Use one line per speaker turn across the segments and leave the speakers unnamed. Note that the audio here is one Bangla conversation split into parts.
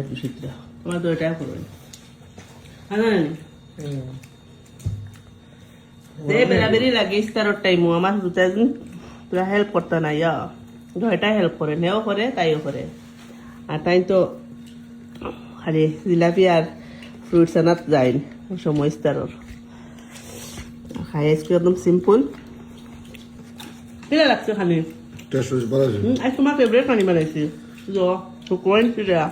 সুচিত্রা তোমার তো এটাই করবেন জানি বেড়াবেড়ি লাগে ইস্তারর টাইমও আমার তোরা হেল্প করতে না ইয়া এটাই হেল্প করে নেও করে তাইও করে আর তাই তো খালি জিলাপি আর ফ্রুটস আনাত যায় সময় ইস্তারর খাই আইসক্রিম একদম সিম্পল কিনা লাগছে খালি আজ তোমার ফেভারিট খানি বানাইছি শুক্রবার পিঠা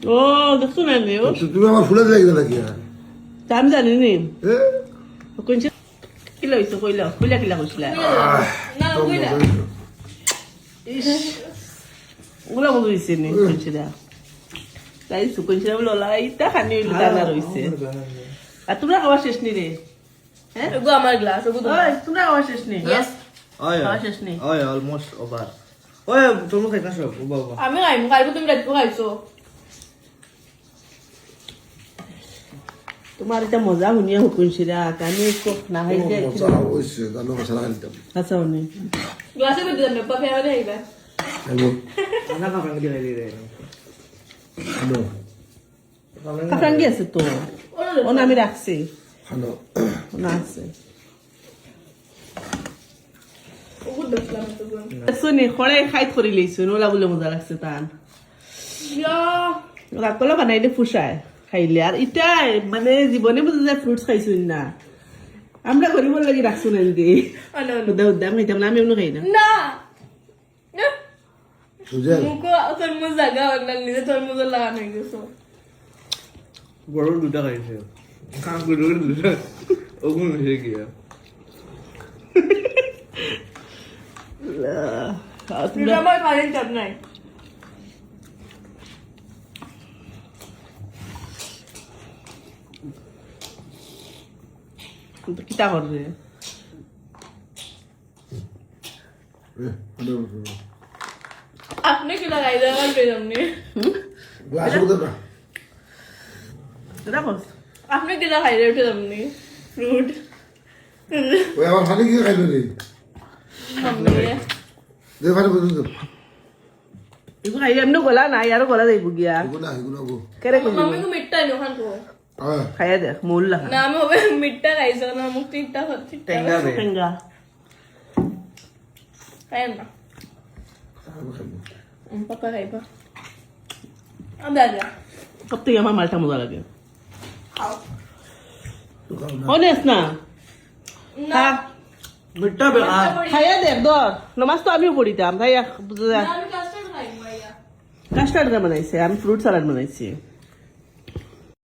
ও দেখছো না
তুমি আমার ফুলে লাগবে নাকি
আমি জানি নি কি লইছো কইলা কইলা কিলা কইছিলা ওগুলা মতো হয়েছে নি কইছিলা তাই কইছিলা বলে ওলা ইটা খানি দানা রইছে আর তোমরা খাওয়া শেষ নি রে হ্যাঁ ওগো আমার গ্লাস ওগো তোমরা খাওয়া শেষ নি ইয়েস খাওয়া শেষ নি
ওই অলমোস্ট ওভার ওই তুমি খাইতা সব বাবা
আমি খাইবো তুমি রাত খাইছো
তোমার এটা মজা শুনিয়া হুকুনছিলা আমি না খাইতে আচ্ছা উনি
গ্লাসে করে দিলাম বাবা ফেভারে আইবা
না কাপড় দিয়ে রে রে
কাফরাঙ্গি আছে তো ও না আমি রাখছি না আছে
ওগো দেখলাম তো
শুনি খড়ে খাইত করি লইছো নোলা বলে মজা লাগছে তান
ইয়া
রাতলা বানাইলে ফুসায় খাইলে আর ইটাই মানে জীবনে বুঝে যায় ফ্রুটস খাইছো না আমরা গরিব লাগি রাখছো না দি দাম খাইতাম না আমি এমন খাই না
না মুকো তরমুজ জায়গা অনলাইন নিতে তরমুজ লাগানো হয়ে গেছে
বড় দুটা খাইছে কাম করে দুটা ওগুন হয়ে গিয়া
তুমি আমার কারেন্ট চাপ নাই
কিতা করবে
আপনি কি লাগাই দেওয়ার পেলাম নি
দেখো
আপনি কি লাগাই দেওয়ার পেলাম নি ফ্রুট
আমার খালি কি খাইলো রে দে ভালো বুঝছো
এগুলো খাইলে এমনি গলা নাই আর গলা যাইব গিয়া
এগুলো
কেরে কইলি
মাম্মি কো মিঠা নি ওখান কো
খাইয়া দেখ মোল লাগা
না আমি হবে মিঠা খাইছো না মুখ ঠিকঠাক হচ্ছে
টেঙ্গা রে
টেঙ্গা
খাই না পাপা খাইবা আমরা যা
সব থেকে আমার মালটা মজা লাগে
খাও
অনেস্ট না
না
মিঠা বে
খাইয়া দেখ দর নমাজ তো আমিও পড়িতাম তাই
আমি কাস্টার্ড খাই মাইয়া
কাস্টার্ড বানাইছে আমি ফ্রুট সালাড বানাইছি